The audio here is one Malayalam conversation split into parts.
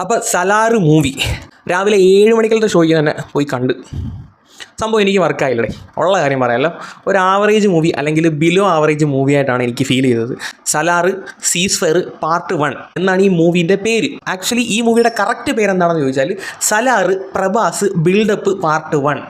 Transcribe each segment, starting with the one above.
അപ്പോൾ സലാർ മൂവി രാവിലെ 7 മണിക്കലത്തെ ഷോയ്ക്ക് തന്നെ പോയി കണ്ട്. സംഭവം എനിക്ക് വർക്കായില്ലേ, ഉള്ള കാര്യം പറയാമല്ലോ. ഒരു ആവറേജ് മൂവി അല്ലെങ്കിൽ ബിലോ ആവറേജ് മൂവി ആയിട്ടാണ് എനിക്ക് ഫീൽ ചെയ്തത്. സലാർ സീസ്ഫെയർ പാർട്ട് 1 എന്നാണ് ഈ മൂവീൻ്റെ പേര്. ആക്ച്വലി ഈ മൂവിയുടെ കറക്റ്റ് പേരെന്താണെന്ന് ചോദിച്ചാൽ സലാർ പ്രഭാസ് ബിൽഡപ്പ് പാർട്ട് 1.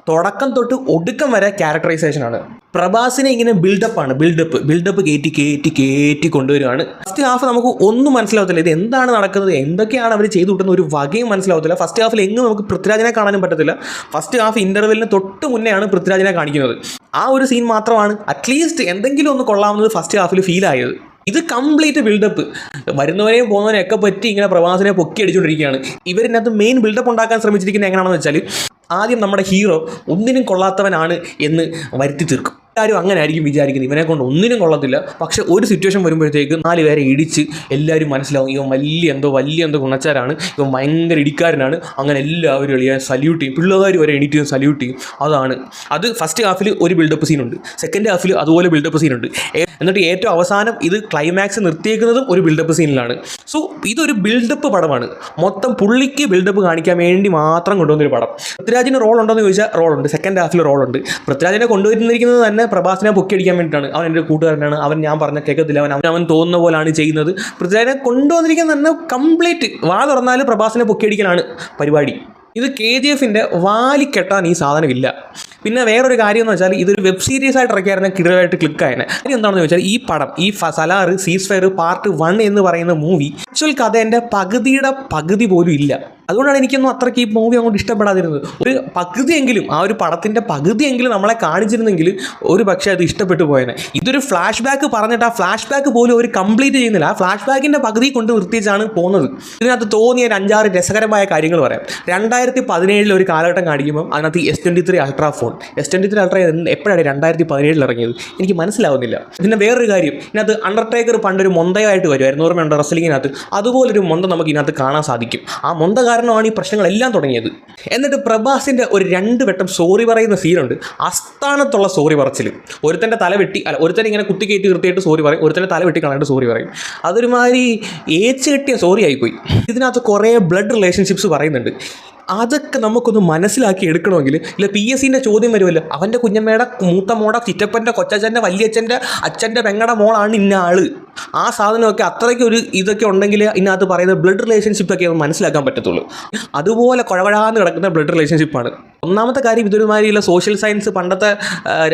തുടക്കം തൊട്ട് ഒടുക്കം വരെ ക്യാരക്ടറൈസേഷനാണ്. പ്രഭാസിനെ ഇങ്ങനെ ബിൽഡപ്പ് കയറ്റി കൊണ്ടുവരികയാണ്. ഫസ്റ്റ് ഹാഫ് നമുക്ക് ഒന്നും മനസ്സിലാവത്തില്ല, ഇത് എന്താണ് നടക്കുന്നത്, എന്തൊക്കെയാണ് അവർ ചെയ്തു കിട്ടുന്ന ഒരു വകയും മനസ്സിലാവത്തില്ല. ഫസ്റ്റ് ഹാഫിൽ എങ്ങും നമുക്ക് പൃഥ്വിരാജിനെ കാണാനും പറ്റത്തില്ല. ഫസ്റ്റ് ഹാഫ് ഇൻ്റർവെല്ലിന് തൊട്ട് മുന്നെയാണ് പൃഥ്വിരാജിനെ കാണിക്കുന്നത്. ആ ഒരു സീൻ മാത്രമാണ് അറ്റ്ലീസ്റ്റ് എന്തെങ്കിലും ഒന്ന് കൊള്ളാവുന്നത് ഫസ്റ്റ് ഹാഫിൽ ഫീൽ ആയത്. ഇത് കംപ്ലീറ്റ് ബിൽഡപ്പ്, വരുന്നവരെയും പോകുന്നവരെയും ഒക്കെ പറ്റി ഇങ്ങനെ പ്രഭാസിനെ പൊക്കി അടിച്ചുകൊണ്ടിരിക്കുകയാണ്. ഇവരിനകത്ത് മെയിൻ ബിൽഡപ്പ് ഉണ്ടാക്കാൻ ശ്രമിച്ചിരിക്കുന്നത് എങ്ങനെയാണെന്ന് വെച്ചാൽ, ആദ്യം നമ്മുടെ ഹീറോ ഒന്നിനും കൊള്ളാത്തവനാണ് എന്ന് വരുത്തി തീർക്കും. എല്ലാവരും അങ്ങനെ ആയിരിക്കും വിചാരിക്കുന്നത്, ഇവനെ കൊണ്ട് ഒന്നിനും കൊള്ളത്തില്ല. പക്ഷെ ഒരു സിറ്റുവേഷൻ വരുമ്പോഴത്തേക്ക് 4 പേരെ ഇടിച്ച് എല്ലാവരും മനസ്സിലാവും ഇവൻ വലിയ എന്തോ ഗുണച്ചാരാണ്, ഇവൻ ഭയങ്കര ഇടിക്കാരനാണ്. അങ്ങനെ എല്ലാവരും എളിയാൻ സല്യൂട്ട് ചെയ്യും, പിള്ളേർ വരെ എണീറ്റ് സല്യൂട്ട് ചെയ്യും. അത് ഫസ്റ്റ് ഹാഫിൽ ഒരു ബിൽഡപ്പ് സീനുണ്ട്, സെക്കൻഡ് ഹാഫിൽ അതുപോലെ ബിൽഡപ്പ് സീനുണ്ട്. എന്നിട്ട് ഏറ്റവും അവസാനം ഇത് ക്ലൈമാക്സ് നിർത്തിയേക്കുന്നതും ഒരു ബിൽഡപ്പ് സീനിലാണ്. സോ ഇതൊരു ബിൽഡപ്പ് പടമാണ്. മൊത്തം പുള്ളിക്ക് ബിൽഡപ്പ് കാണിക്കാൻ വേണ്ടി മാത്രം കൊണ്ടുവന്നൊരു പടം. പൃഥ്വിരാജിന് റോൾ ഉണ്ടോയെന്ന് ചോദിച്ചാൽ റോളുണ്ട്, സെക്കൻഡ് ഹാഫിൽ റോളുണ്ട്. പൃഥ്വിരാജിനെ കൊണ്ടുവരുന്നിരിക്കുന്നത് തന്നെ പ്രഭാസിനെ പൊക്കിയടിക്കാൻ വേണ്ടിയിട്ടാണ്. അവൻ എൻ്റെ കൂട്ടുകാരനാണ്, അവൻ ഞാൻ പറഞ്ഞ കേൾക്കത്തില്ല, അവൻ തോന്നുന്ന പോലാണ് ചെയ്യുന്നത്. പൃഥ്വിരാജിനെ കൊണ്ടുവന്നിരിക്കുന്നത് തന്നെ കംപ്ലീറ്റ് വാ തുറന്നാൽ പ്രഭാസിനെ പൊക്കിയടിക്കലാണ് പരിപാടി. ഇത് KGFൻ്റെ വാലിക്കെട്ടാൻ ഈ സാധനമില്ല. പിന്നെ വേറൊരു കാര്യം എന്ന് വെച്ചാൽ ഇതൊരു വെബ് സീരീസ് ആയിട്ട് ഇറക്കിയായിരുന്ന കിടലായിട്ട് ക്ലിക്കായനെ. കാര്യം എന്താണെന്ന് ചോദിച്ചാൽ ഈ പടം, ഈ സലാർ സീസ്ഫെയർ പാർട്ട് 1 എന്ന് പറയുന്ന മൂവി ആക്ച്വൽ കഥേൻ്റെ പകുതി പോലും ഇല്ല. അതുകൊണ്ടാണ് എനിക്കൊന്നും അത്രയ്ക്ക് ഈ മൂവി അങ്ങോട്ട് ഇഷ്ടപ്പെടാതിരുന്നത്. ഒരു പകുതിയെങ്കിലും, ആ ഒരു പടത്തിൻ്റെ പകുതിയെങ്കിലും നമ്മളെ കാണിച്ചിരുന്നെങ്കിൽ ഒരു പക്ഷേ അത് ഇഷ്ടപ്പെട്ടു പോയേനെ. ഇതൊരു ഫ്ലാഷ് ബാക്ക് പറഞ്ഞിട്ട് ആ ഫ്ലാഷ് ബാക്ക് പോലും അവർ കംപ്ലീറ്റ് ചെയ്യുന്നില്ല. ആ ഫ്ലാഷ് ബാക്കിൻ്റെ പകുതി കൊണ്ട് നിർത്തിച്ചാണ് പോകുന്നത്. ഇതിനകത്ത് തോന്നിയ 5-6 രസകരമായ കാര്യങ്ങൾ പറയാം. 2017 ഒരു കാലഘട്ടം കാണിക്കുമ്പോൾ അതിനകത്ത് S23 ultra phone, S23 ultra എപ്പോഴാണ് 2017 ഇറങ്ങിയത് എനിക്ക് മനസ്സിലാവുന്നില്ല. പിന്നെ വേറൊരു കാര്യം, ഇതിനകത്ത് അണ്ടർടേക്കർ പണ്ടൊരു മൊന്തയായിട്ട് വരുമായിരുന്നു, ഓർമ്മയുണ്ട് റെസ്ലിങ്ങിനകത്ത്? അതുപോലൊരു മൊന്ത നമുക്ക് ഇതിനകത്ത് കാണാൻ സാധിക്കും. ആ മൊന്ത കാരണമാണ് ഈ പ്രശ്നങ്ങളെല്ലാം തുടങ്ങിയത്. എന്നിട്ട് പ്രഭാസിൻ്റെ ഒരു 2 വട്ടം സോറി പറയുന്ന സീനുണ്ട്. അസ്ഥാനത്തുള്ള സോറി പറച്ചിൽ. ഒരുത്തൻ്റെ ഒരുത്തൻ ഇങ്ങനെ കുത്തിക്കയറ്റി നിർത്തിയിട്ട് സോറി പറയും, ഒരുത്തൻ്റെ തല വെട്ടി കളഞ്ഞിട്ട് സോറി പറയും. അതൊരുമാതിരി ഏച്ച് കെട്ടിയ സോറി ആയിപ്പോയി. ഇതിനകത്ത് കുറേ ബ്ലഡ് റിലേഷൻഷിപ്സ് പറയുന്നുണ്ട്. അതൊക്കെ നമുക്കൊന്ന് മനസ്സിലാക്കി എടുക്കണമെങ്കിൽ ഇല്ല PSCൻ്റെ ചോദ്യം വരുമല്ലോ, അവൻ്റെ കുഞ്ഞമ്മയുടെ മൂത്ത മോടെ ചിറ്റപ്പൻ്റെ കൊച്ചച്ഛൻ്റെ വല്യച്ഛൻ്റെ അച്ഛൻ്റെ പെങ്ങടെ മോളാണ് ഇന്ന ആള്. ആ സാധനമൊക്കെ അത്രയ്ക്ക് ഒരു ഇതൊക്കെ ഉണ്ടെങ്കിൽ ഇതിനകത്ത് പറയുന്ന ബ്ലഡ് റിലേഷൻഷിപ്പൊക്കെ മനസ്സിലാക്കാൻ പറ്റത്തുള്ളൂ. അതുപോലെ കുഴവഴാന്ന് കിടക്കുന്ന ബ്ലഡ് റിലേഷൻഷിപ്പാണ്. ഒന്നാമത്തെ കാര്യം, ഇതൊരുമാതിരിയുള്ള സോഷ്യൽ സയൻസ് പണ്ടത്തെ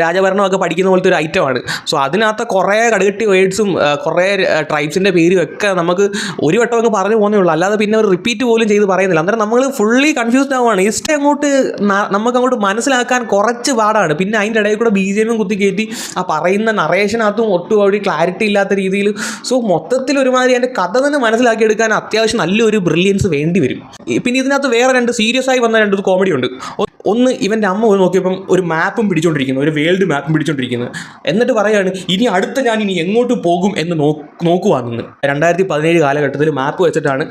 രാജഭരണമൊക്കെ പഠിക്കുന്ന പോലത്തെ ഒരു ഐറ്റമാണ്. സോ അതിനകത്ത് കുറേ കടുകട്ടി വേർഡ്സും കുറേ ട്രൈബ്സിൻ്റെ പേരും ഒക്കെ നമുക്ക് ഒരു വട്ടം അങ്ങ് പറഞ്ഞു പോകുന്നേ ഉള്ളൂ, അല്ലാതെ പിന്നെ ഒരു റിപ്പീറ്റ് പോലും ചെയ്ത് പറയുന്നില്ല. അന്നേരം നമ്മൾ ഫുള്ളി കൺഫ്യൂസ്ഡ് ആവുകയാണ്. ഇഷ്ടം നമുക്കങ്ങോട്ട് മനസ്സിലാക്കാൻ കുറച്ച് പാടാണ്. പിന്നെ അതിൻ്റെ ഇടയിൽ കൂടെ BGM കുത്തി കയറ്റി ആ പറയുന്ന നറേഷനകത്തും ഒട്ടും ഒരു ക്ലാരിറ്റി ഇല്ലാത്ത രീതിയിൽ. സോ മൊത്തത്തിൽ ഒരുമാതിരി അതിൻ്റെ കഥ തന്നെ മനസ്സിലാക്കിയെടുക്കാൻ അത്യാവശ്യം നല്ലൊരു ബ്രില്യൻസ് വേണ്ടി വരും. പിന്നെ ഇതിനകത്ത് വേറെ 2 സീരിയസ് ആയി വന്ന 2 കോമഡി ഉണ്ട്. ഒന്ന്, ഇവൻ്റെ അമ്മ നോക്കിയപ്പം ഒരു മാപ്പും പിടിച്ചുകൊണ്ടിരിക്കുന്നു, ഒരു വേൾഡ് മാപ്പും പിടിച്ചുകൊണ്ടിരിക്കുന്നത്. എന്നിട്ട് പറയാണ് ഞാൻ ഇനി എങ്ങോട്ട് പോകും എന്ന് നോക്കുവാണെന്ന്. 2017 കാലഘട്ടത്തിൽ മാപ്പ് വെച്ചിട്ടാണ്,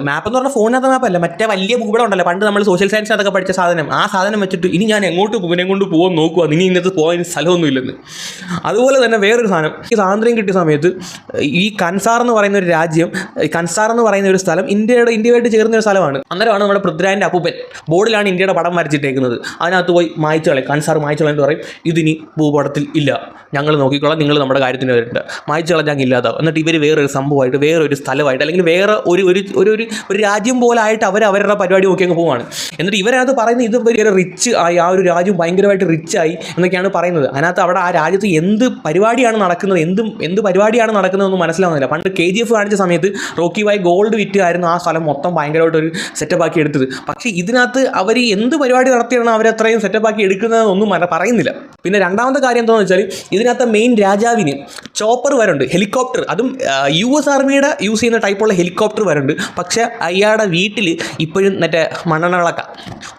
മാപ്പ് എന്ന് പറഞ്ഞാൽ ഫോണിനകത്ത് മാപ്പല്ല, മറ്റേ വലിയ ഭൂപടം ഉണ്ടല്ലോ പണ്ട് നമ്മൾ സോഷ്യൽ സയൻസ് അതൊക്കെ പഠിച്ച സാധനം, ആ സാധനം വെച്ചിട്ട് ഇനി ഞാൻ എങ്ങോട്ട് ഇവനെ കൊണ്ട് പോകാൻ നോക്കുക, ഇനി ഇന്നത്തെ പോകാൻ സ്ഥലമൊന്നും ഇല്ലെന്ന്. അതുപോലെ തന്നെ വേറൊരു സാധനം, ഈ സ്വാതന്ത്ര്യം കിട്ടിയ സമയത്ത് ഈ കൻസാർ എന്ന് പറയുന്ന ഒരു രാജ്യം, കൻസാർ എന്ന് പറയുന്ന ഒരു സ്ഥലം ഇന്ത്യയുമായിട്ട് ചേർന്ന ഒരു സ്ഥലമാണ്. അന്നേരമാണ് നമ്മുടെ പൃഥ്വിരാജിൻ്റെ അപ്പൂപ്പൻ ബോർഡിലാണ് ഇന്ത്യയുടെ പടം വരച്ചിട്ടേക്കുന്നത്. അതിനകത്ത് പോയി കൻസാർ മായ്ച്ചു കളഞ്ഞിട്ട് പറയും, ഇതിനി ഭൂപടത്തിൽ ഇല്ല, ഞങ്ങൾ നോക്കിക്കോളാം, നിങ്ങൾ നമ്മുടെ കാര്യത്തിന് വരണ്ട, മായ്ച്ചു കളഞ്ഞാൽ ഇല്ലാതാവും. എന്നിട്ട് ഇവർ വേറൊരു സംഭവമായിട്ട്, വേറൊരു സ്ഥലമായിട്ട്, അല്ലെങ്കിൽ വേറെ ഒരു രാജ്യം പോലെ ആയിട്ട് അവരുടെ പരിപാടി നോക്കി അങ്ങ് പോവാണ്. എന്നിട്ട് ഇവരതിനകത്ത് പറയുന്നത് ഇത് ഭയങ്കര റിച്ച് ആയി, ആ ഒരു രാജ്യം ഭയങ്കരമായിട്ട് റിച്ചായി എന്നൊക്കെയാണ് പറയുന്നത്. അതിനകത്ത് അവിടെ ആ രാജ്യത്ത് എന്ത് പരിപാടിയാണ് നടക്കുന്നതെന്ന് മനസ്സിലാവുന്നില്ല. പണ്ട് KGF കാണിച്ച സമയത്ത് റോക്കി ഭായ് ഗോൾഡ് വിറ്റായിരുന്നു ആ സ്ഥലം മൊത്തം ഭയങ്കരമായിട്ടൊരു സെറ്റപ്പാക്കി എടുത്തത്. പക്ഷേ ഇതിനകത്ത് അവർ എന്ത് പരിപാടി നടത്തിയാണ് അവരത്രയും സെറ്റപ്പാക്കി എടുക്കുന്നതെന്നൊന്നും പറയുന്നില്ല. പിന്നെ രണ്ടാമത്തെ കാര്യം എന്താണെന്ന് വെച്ചാൽ, ഇതിനകത്ത് മെയിൻ രാജാവിന് ചോപ്പർ വരുന്നുണ്ട്, ഹെലികോപ്റ്റർ, അതും US ആർമിയുടെ യൂസ് ചെയ്യുന്ന ടൈപ്പുള്ള ഹെലികോപ്റ്റർ വരുന്നുണ്ട്. പക്ഷേ അയാളുടെ വീട്ടിൽ ഇപ്പോഴും മറ്റേ മണ്ണെണ്ണ വിളക്ക,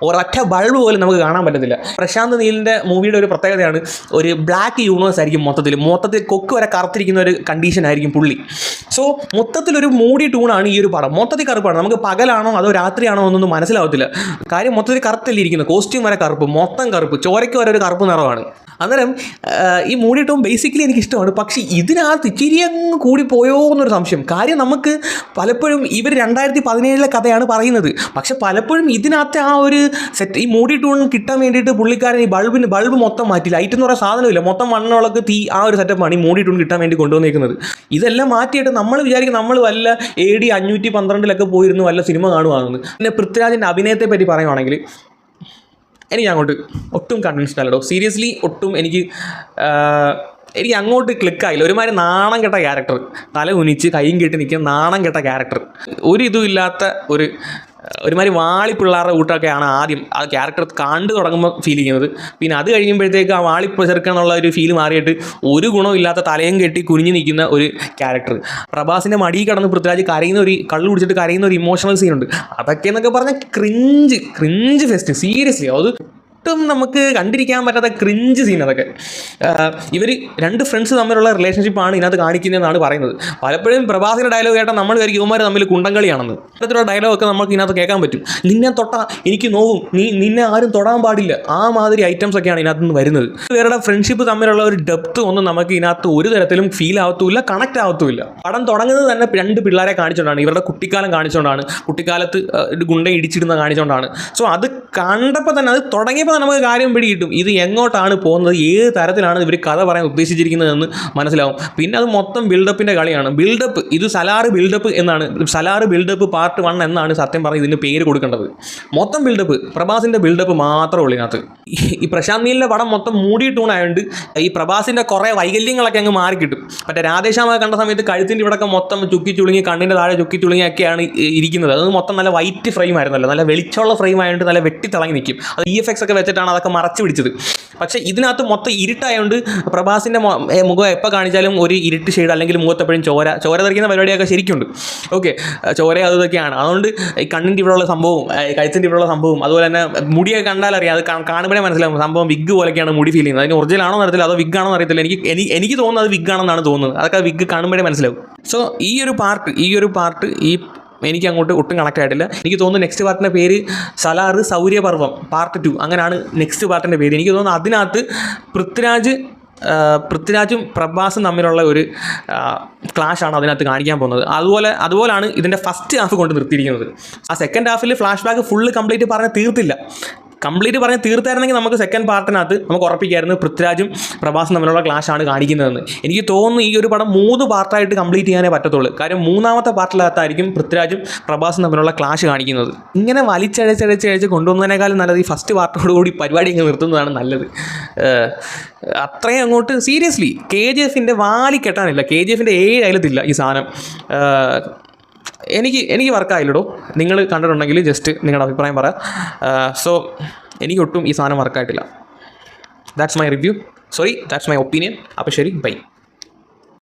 ഒരൊറ്റ ബൾബ് പോലും നമുക്ക് കാണാൻ പറ്റത്തില്ല. പ്രശാന്ത് നീലിൻ്റെ മൂവിയുടെ ഒരു പ്രത്യേകതയാണ് ഒരു ബ്ലാക്ക് യൂണിവേഴ്സ് ആയിരിക്കും. മൊത്തത്തിൽ കൊക്ക് വരെ കറുത്തിരിക്കുന്ന ഒരു കണ്ടീഷൻ ആയിരിക്കും പുള്ളി. സോ മൊത്തത്തിലൊരു മൂടി ടൂണാണ് ഈ ഒരു പടം. മൊത്തത്തിൽ കറുപ്പാണ്, നമുക്ക് പകലാണോ അതോ രാത്രിയാണോ എന്നൊന്നും മനസ്സിലാവത്തില്ല. കാര്യം മൊത്തത്തിൽ കറുത്തല്ലേ ഇരിക്കുന്നത്, കോസ്റ്റ്യൂം വരെ കറുപ്പ്, മൊത്തം കറുപ്പ്, ചോരയ്ക്ക് വരെ ഒരു കറുപ്പ് നിറമാണ്. അന്നേരം ഈ മൂടി ടോൺ ബേസിക്കലി എനിക്കിഷ്ടമാണ്. പക്ഷേ ഇതിനകത്ത് ഇച്ചിരി അങ്ങ് കൂടിപ്പോയോ എന്നൊരു സംശയം. കാര്യം നമുക്ക് പലപ്പോഴും ഇവർ 2017 കഥയാണ് പറയുന്നത്, പക്ഷെ പലപ്പോഴും ഇതിനകത്ത് ആ ഒരു സെറ്റ് ഈ മൂടി ടൂൺ കിട്ടാൻ വേണ്ടിയിട്ട് പുള്ളിക്കാരൻ ഈ ബൾബ് മൊത്തം മാറ്റി, ലൈറ്റ് എന്ന് പറയുന്ന സാധനമില്ല, മൊത്തം മണ്ണുളക്ക് തീ, ആ ഒരു സെറ്റപ്പാണ് ഈ മൂടി ടൂൺ കിട്ടാൻ വേണ്ടി കൊണ്ടുവന്നേക്കുന്നത്. ഇതെല്ലാം മാറ്റിയിട്ട് നമ്മൾ വിചാരിക്കും നമ്മൾ വല്ല AD 512 പോയിരുന്നു വല്ല സിനിമ കാണുവാണെന്ന്. പിന്നെ പൃഥ്വിരാജിൻ്റെ അഭിനയത്തെ പറ്റി പറയുവാണെങ്കിൽ എനിക്ക് അങ്ങോട്ട് ഒട്ടും കൺവിൻസ്ഡ് അല്ലടോ. സീരിയസ്ലി ഒട്ടും എനിക്ക് അങ്ങോട്ട് ക്ലിക്കായില്ല. ഒരുമാതിരി നാണം കെട്ട ക്യാരക്ടർ, തല കുനിച്ച് കൈയും കെട്ടി നിൽക്കുന്ന നാണം കെട്ട ക്യാരക്ടർ, ഒരിതും ഇല്ലാത്ത ഒരുമാതിരി വാളിപ്പിള്ളാരുടെ കൂട്ടൊക്കെയാണ് ആദ്യം ആ ക്യാരക്ടർ കണ്ടു തുടങ്ങുമ്പോൾ ഫീൽ ചെയ്യുന്നത്. പിന്നെ അത് കഴിയുമ്പോഴത്തേക്ക് ആ വാളിപ്പിളർക്കുക എന്നുള്ള ഒരു ഫീൽ മാറിയിട്ട് ഒരു ഗുണമില്ലാത്ത തലയും കെട്ടി കുനിഞ്ഞ് നിൽക്കുന്ന ഒരു ക്യാരക്ടർ. പ്രഭാസിൻ്റെ മടിയിൽ കിടന്ന് പൃഥ്വിരാജ് കള്ളു കുടിച്ചിട്ട് കരയുന്ന ഒരു ഇമോഷണൽ സീനുണ്ട്. അതൊക്കെ എന്നൊക്കെ പറഞ്ഞാൽ ക്രിഞ്ച് ഫെസ്റ്റ്. സീരിയസ്ലി അത് ഒട്ടും നമുക്ക് കണ്ടിരിക്കാൻ പറ്റാത്ത ക്രിഞ്ച് സീൻ. അതൊക്കെ ഇവർ 2 ഫ്രണ്ട്സ് തമ്മിലുള്ള റിലേഷൻഷിപ്പാണ് ഇതിനകത്ത് കാണിക്കുന്നതെന്നാണ് പറയുന്നത്. പലപ്പോഴും പ്രഭാസിൻ്റെ ഡയലോഗ് കേട്ടാൽ നമ്മൾ വിചാരിക്കും ഇവന്മാർ തമ്മിൽ കുണ്ടംകളിയാണെന്ന്. അത്തരത്തിലുള്ള ഡയലോഗൊക്കെ നമുക്ക് ഇതിനകത്ത് കേൾക്കാൻ പറ്റും. നിന്നെ തൊട്ടാ എനിക്ക് നോവും, നിന്നെ ആരും തൊടാൻ പാടില്ല, ആ മാതിരി ഐറ്റംസ് ഒക്കെയാണ് ഇതിനകത്ത് നിന്ന് വരുന്നത്. ഇവരുടെ ഫ്രണ്ട്ഷിപ്പ് തമ്മിലുള്ള ഒരു ഡെപ്ത് ഒന്നും നമുക്ക് ഇതിനകത്ത് ഒരു തരത്തിലും ഫീൽ ആവത്തുമില്ല, കണക്ട് ആവത്തുമില്ല. പടം തുടങ്ങുന്നത് തന്നെ 2 പിള്ളേരെ കാണിച്ചുകൊണ്ടാണ്, ഇവരുടെ കുട്ടിക്കാലം കാണിച്ചുകൊണ്ടാണ്, കുട്ടിക്കാലത്ത് ഗുണ്ട ഇടിച്ചിടുന്ന കാണിച്ചുകൊണ്ടാണ്. സോ അത് കണ്ടപ്പോൾ തന്നെ, അത് തുടങ്ങിയപ്പോൾ നമുക്ക് കാര്യം പിടികിട്ടും ഇത് എങ്ങോട്ടാണ് പോകുന്നത്, ഏത് തരത്തിലാണ് ഇവർ കഥ പറയാൻ ഉദ്ദേശിച്ചിരിക്കുന്നതെന്ന് മനസ്സിലാവും. പിന്നെ അത് മൊത്തം ബിൽഡപ്പിൻ്റെ കളിയാണ്. ബിൽഡപ്പ്, ഇത് സലാർ ബിൽഡപ്പ് എന്നാണ്, സലാർ ബിൽഡപ്പ് പാർട്ട് 1 എന്നാണ് സത്യം പറഞ്ഞ് ഇതിന് പേര് കൊടുക്കേണ്ടത്. മൊത്തം ബിൽഡപ്പ്, പ്രഭാസിൻ്റെ ബിൽഡപ്പ് മാത്രമേ ഉള്ളൂ ഇതിനകത്ത്. ഈ പ്രശാന്ത് നീലിൻ്റെ പടം മൊത്തം മൂടി ടൂണായതുകൊണ്ട് ഈ പ്രഭാസിൻ്റെ കുറേ വൈകല്യങ്ങളൊക്കെ അങ്ങ് മാറിക്കിട്ടും. മറ്റേ രാധേശ്യാമ കണ്ട സമയത്ത് കഴുത്തിൻ്റെ ഇവിടെയൊക്കെ മൊത്തം ചുക്കി ചുളുങ്ങി, കണ്ണിൻ്റെ താഴെ ചുക്കി ചുളുങ്ങിയൊക്കെയാണ് ഇരിക്കുന്നത്. അത് മൊത്തം നല്ല വൈറ്റ് ഫ്രെയിം ആയിരുന്നല്ലോ, നല്ല വെളിച്ചമുള്ള ഫ്രെയിം ആയതുകൊണ്ട് നല്ല വെട്ടിത്തിളങ്ങി നിൽക്കും. അത് EFX ഒക്കെ വെച്ചിട്ടാണ് അതൊക്കെ മറച്ചു പിടിച്ചത്. പക്ഷേ ഇതിനകത്ത് മൊത്തം ഇരുട്ടായതുകൊണ്ട് പ്രഭാസിൻ്റെ മുഖം എപ്പോൾ കാണിച്ചാലും ഒരു ഇരുട്ട് ഷെയ്ഡ്, അല്ലെങ്കിൽ മുഖത്തെപ്പോഴും ചോര തെറിക്കുന്ന പരിപാടിയൊക്കെ ശരിക്കുണ്ട്. ഓക്കെ, ചോര അതൊക്കെയാണ്. അതുകൊണ്ട് ഈ കണ്ണിൻ്റെ ഇവിടെയുള്ള സംഭവവും കഴുത്തിൻ്റെ ഇവിടെയുള്ള സംഭവവും, അതുപോലെ തന്നെ മുടിയൊക്കെ കണ്ടാലറിയാം, അത് കാണുമ്പോഴേ മനസ്സിലാവും സംഭവം വിഗ് പോലെയൊക്കെയാണ് മുടി ഫീൽ ചെയ്യുന്നത്. അതിന് ഒറിജിനൽ ആണോ അറിയത്തില്ല, അതോ വിഗ് ആണോ അറിയത്തില്ല. എനിക്ക് തോന്നുന്നത് അത് വിഗ് ആണെന്നാണ് തോന്നുന്നത്. അതൊക്കെ വിഗ് കാണുമ്പോഴേ മനസ്സിലാവും. സോ ഈ ഒരു പാർട്ട് എനിക്ക് അങ്ങോട്ട് ഒട്ടും കണക്ട് ആയിട്ടില്ല. എനിക്ക് തോന്നുന്നു നെക്സ്റ്റ് പാർട്ടിൻ്റെ പേര് സലാർ സൗര്യപർവം പാർട്ട് 2 അങ്ങനെയാണ് നെക്സ്റ്റ് പാർട്ടിൻ്റെ പേര്. എനിക്ക് തോന്നുന്നു അതിനകത്ത് പൃഥ്വിരാജും പ്രഭാസും തമ്മിലുള്ള ഒരു ക്ലാഷാണ് അതിനകത്ത് കാണിക്കാൻ പോകുന്നത്. അതുപോലാണ് ഇതിൻ്റെ ഫസ്റ്റ് ഹാഫ് കൊണ്ട് നിർത്തിയിരിക്കുന്നത്. ആ സെക്കൻഡ് ഹാഫിൽ ഫ്ലാഷ് ബാക്ക് ഫുള്ള് കംപ്ലീറ്റ് പറഞ്ഞ് തീർത്തായിരുന്നെങ്കിൽ നമുക്ക് സെക്കൻഡ് പാർട്ടിനകത്ത് നമുക്ക് ഉറപ്പിക്കായിരുന്നു പൃഥ്വിരാജും പ്രഭാസും തമ്മിലുള്ള ക്ലാഷാണ് കാണിക്കുന്നതെന്ന്. എനിക്ക് തോന്നുന്നു ഈ ഒരു പടം 3 പാർട്ടായിട്ട് കംപ്ലീറ്റ് ചെയ്യാനേ പറ്റത്തുള്ളൂ. കാര്യം 3ാമത്തെ പാർട്ടിനകത്തായിരിക്കും പൃഥ്വിരാജും പ്രഭാസും തമ്മിലുള്ള ക്ലാഷ് കാണിക്കുന്നത്. ഇങ്ങനെ വലിച്ചഴച്ച് കൊണ്ടുവന്നതിനേക്കാളും നല്ലത് ഈ ഫസ്റ്റ് പാർട്ടോടുകൂടി പരിപാടി ഇങ്ങനെ നിർത്തുന്നതാണ് നല്ലത്. അത്രയും അങ്ങോട്ട് സീരിയസ്ലി KGFൻ്റെ വാലി കെട്ടാനില്ല, KGFൻ്റെ അയലത്തില്ല ഈ സാധനം. എനിക്ക് വർക്കായില്ലടോ. നിങ്ങൾ കണ്ടിട്ടുണ്ടെങ്കിൽ ജസ്റ്റ് നിങ്ങളുടെ അഭിപ്രായം പറയാം. സോ എനിക്കൊട്ടും ഈ സാധനം വർക്കായിട്ടില്ല. That's my review, that's my opinion. അപ്പോൾ ശരി, ബൈ.